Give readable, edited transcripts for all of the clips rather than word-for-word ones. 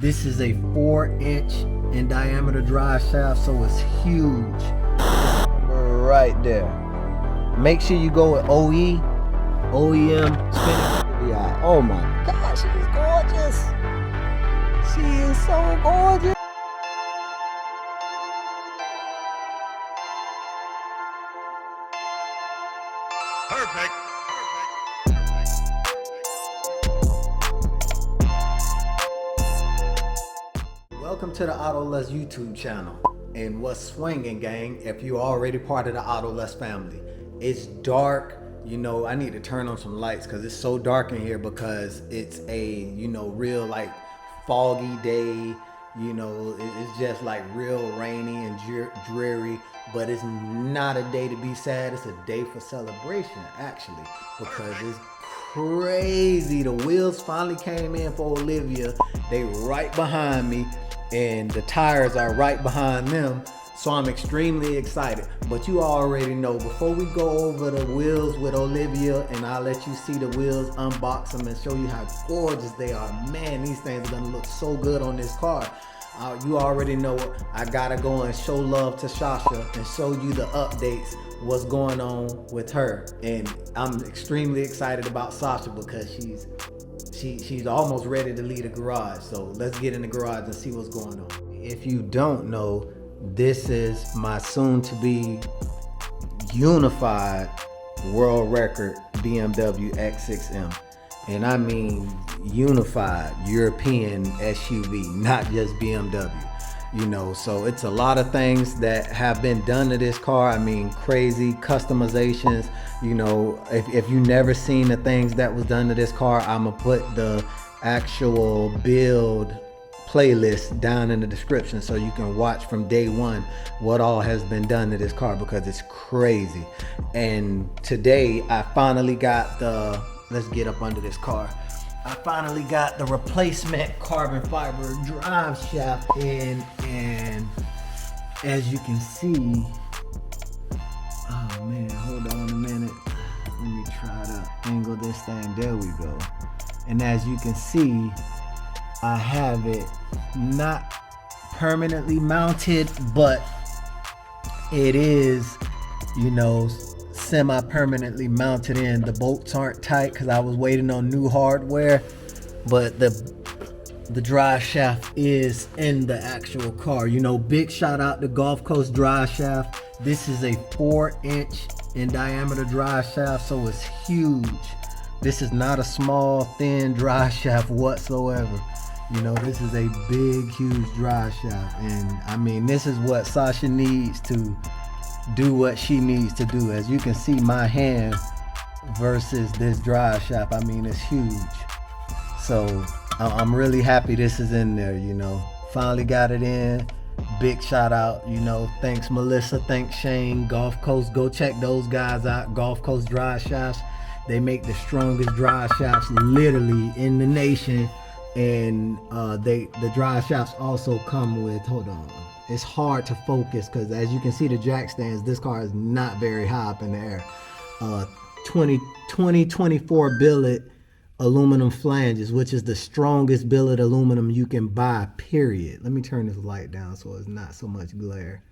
This is a 4-inch in diameter drive shaft, so it's huge. Right there. Make sure you go with OEM spinning. Yeah. Oh my God, she is gorgeous. She is so gorgeous. Perfect. Welcome to the Autolust YouTube channel. And what's swinging, gang, if you're already part of the Autolust family. It's dark, you know, I need to turn on some lights because it's so dark in here because it's a, you know, real like foggy day, you know, it's just like real rainy and dreary, but it's not a day to be sad, it's a day for celebration actually, because it's crazy. The wheels finally came in for Olivia. They right behind me and the tires are right behind them. So I'm extremely excited. But you already know, before we go over the wheels with Olivia and I'll let you see the wheels, unbox them and show you how gorgeous they are. Man, these things are gonna look so good on this car. You already know I gotta go and show love to Sasha and show you the updates, what's going on with her. And I'm extremely excited about Sasha because she's almost ready to leave the garage. So let's get in the garage and see what's going on. If you don't know, this is my soon to be unified world record BMW X6M. And I mean unified European SUV, not just BMW. You know, so it's a lot of things that have been done to this car. I mean, crazy customizations. You know, if you never seen the things that was done to this car, I'ma put the actual build playlist down in the description so you can watch from day one what all has been done to this car, because it's crazy. And today I finally got the, let's get up under this car. I finally got the replacement carbon fiber drive shaft in, and as you can see, oh man, hold on a minute. Let me try to angle this thing. There we go. And as you can see, I have it not permanently mounted, but it is, you know, semi-permanently mounted in. The bolts aren't tight because I was waiting on new hardware, but the drive shaft is in the actual car. You know, big shout out to Gulf Coast drive shaft. This is a 4-inch in diameter drive shaft, so it's huge. This is not a small, thin drive shaft whatsoever. You know, this is a big, huge drive shaft. And I mean, this is what Sasha needs to do what she needs to do. As you can see, my hand versus this drive shaft, I mean, it's huge. So I'm really happy this is in there, you know. Finally got it in. Big shout out, you know. Thanks Melissa, thanks Shane, Gulf Coast. Go check those guys out, Gulf Coast drive shafts. They make the strongest drive shafts literally in the nation. And the drive shafts also come with, hold on, it's hard to focus because as you can see the jack stands, this car is not very high up in the air. 24 billet aluminum flanges, which is the strongest billet aluminum you can buy, period. Let me turn this light down so it's not so much glare.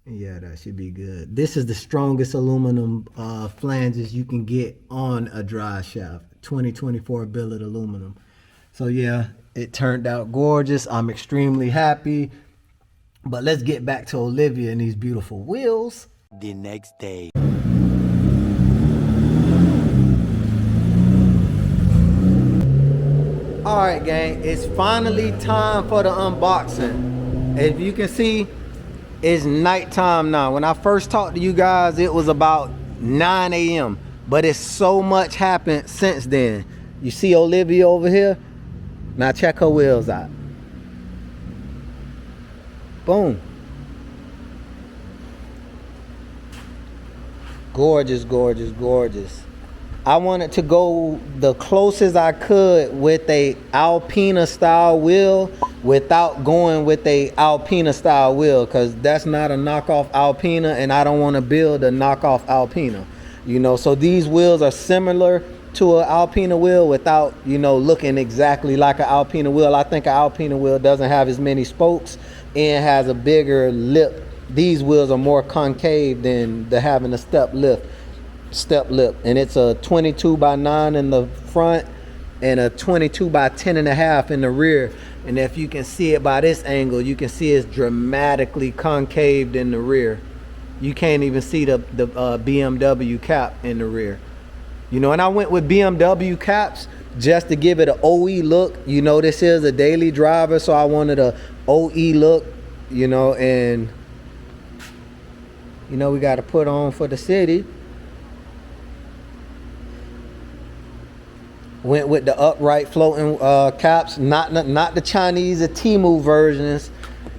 Yeah, that should be good. This is the strongest aluminum flanges you can get on a drive shaft, 24 billet aluminum. So yeah, it turned out gorgeous. I'm extremely happy. But let's get back to Olivia and these beautiful wheels. The next day. All right, gang, it's finally time for the unboxing. As you can see, it's nighttime now. When I first talked to you guys, it was about 9 a.m. But it's so much happened since then. You see Olivia over here? Now check her wheels out. Boom. Gorgeous, gorgeous, gorgeous. I wanted to go the closest I could with a Alpina style wheel without going with a Alpina style wheel, because that's not a knockoff Alpina and I don't want to build a knockoff Alpina. You know, so these wheels are similar to an Alpina wheel without, you know, looking exactly like an Alpina wheel. I think an Alpina wheel doesn't have as many spokes and has a bigger lip. These wheels are more concave than the having a step lip, and it's a 22 by 9 in the front and a 22 by 10 and a half in the rear. And if you can see it by this angle, you can see it's dramatically concaved in the rear. You can't even see the BMW cap in the rear. You know, and I went with BMW caps just to give it an OE look. You know, this is a daily driver, so I wanted a OE look, you know, and, you know, we got to put on for the city. Went with the upright floating caps, not the Chinese or Temu versions.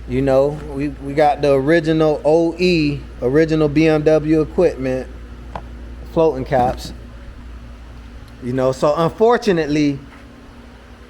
You know, we got the original OE, original BMW equipment floating caps. You know, so unfortunately,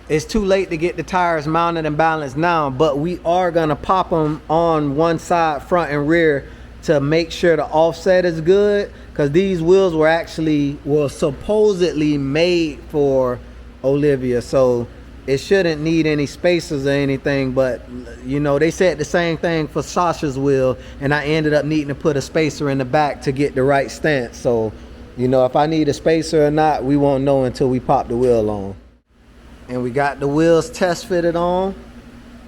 it's too late to get the tires mounted and balanced now, but we are gonna pop them on one side, front and rear, to make sure the offset is good, because these wheels were supposedly made for Olivia, so it shouldn't need any spacers or anything. But you know, they said the same thing for Sasha's wheel, and I ended up needing to put a spacer in the back to get the right stance. So, you know, if I need a spacer or not, we won't know until we pop the wheel on. And we got the wheels test fitted on.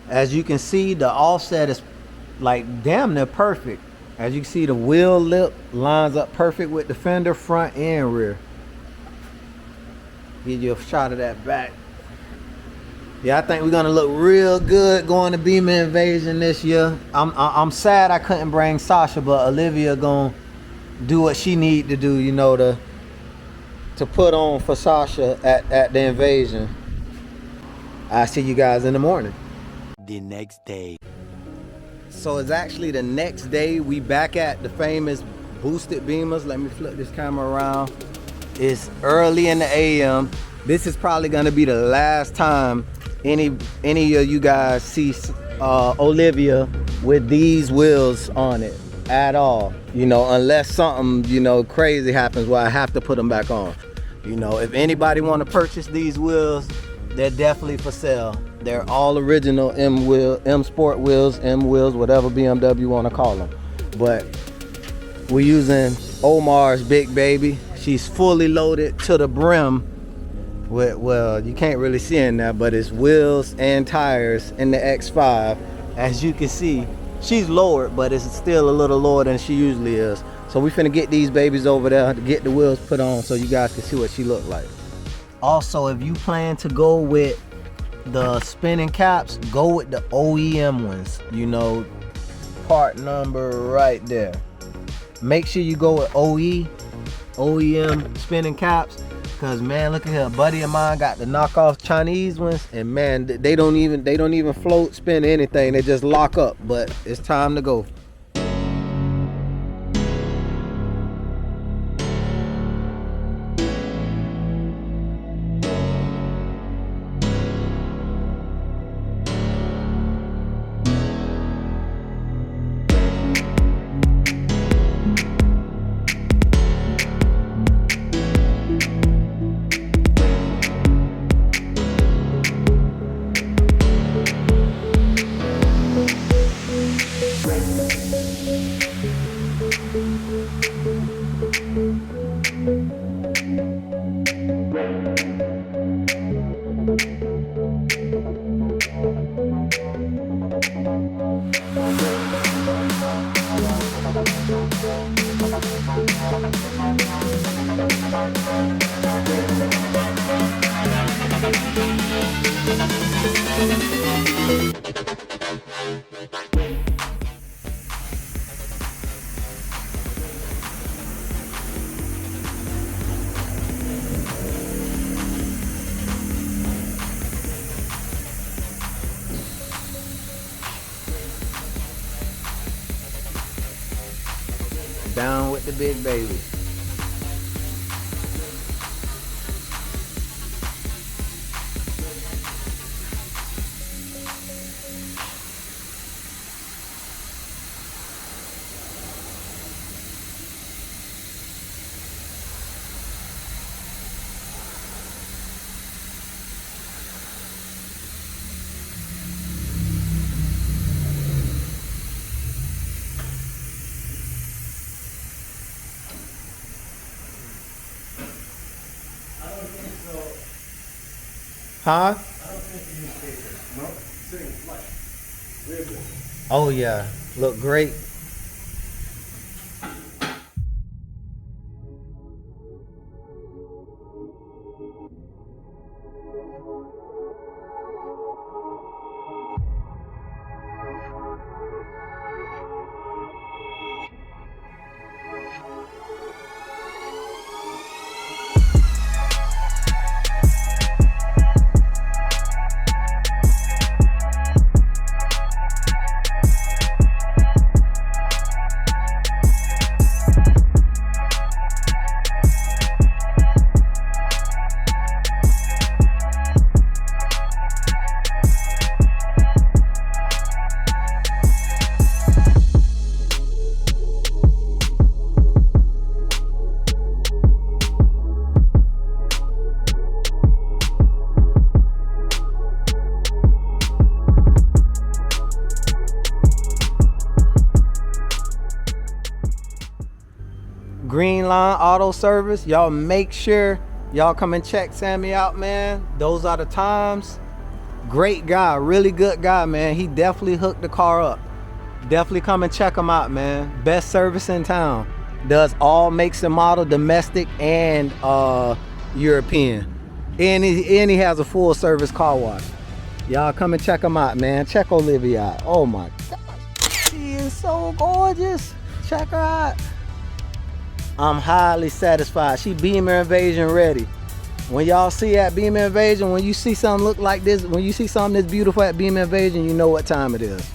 As you can see, the offset is like damn near perfect. As you can see, the wheel lip lines up perfect with the fender front and rear. Give you a shot of that back. Yeah, I think we're gonna look real good going to Bimmer Invasion this year. I'm sad I couldn't bring Sasha, but Olivia gonna do what she need to do, you know, to put on for Sasha at the Invasion. I'll see you guys in the morning. The next day. So it's actually the next day. We back at the famous boosted Bimmers. Let me flip this camera around. It's early in the AM. This is probably gonna be the last time any of you guys see Olivia with these wheels on it at all. You know, unless something, you know, crazy happens where I have to put them back on. You know, if anybody want to purchase these wheels, they're definitely for sale. They're all original M Sport wheels, M wheels, whatever BMW want to call them. But we're using Omar's big baby. She's fully loaded to the brim with, well, you can't really see in there, but it's wheels and tires in the X5. As you can see, she's lowered, but it's still a little lower than she usually is. So we finna get these babies over there to get the wheels put on so you guys can see what she look like. Also, if you plan to go with the spinning caps, go with the OEM ones. You know, part number right there. Make sure you go with OEM spinning caps, because man, look at here, a buddy of mine got the knockoff Chinese ones, and man, they don't even float, spin, anything. They just lock up. But it's time to go. Down with the big baby. Huh? I don't think you use papers. No, sitting flush. Very good. Oh yeah, look great. Green Line Auto Service, y'all make sure y'all come and check Sammy out, man. Those are the times. Great guy, really good guy, man. He definitely hooked the car up. Definitely come and check him out, man. Best service in town. Does all makes and model, domestic and European. And he has a full service car wash. Y'all come and check him out, man. Check Olivia out. Oh my God, she is so gorgeous. Check her out. I'm highly satisfied. She Bimmer Invasion ready. When y'all see at Bimmer Invasion, when you see something look like this, when you see something that's beautiful at Bimmer Invasion, you know what time it is.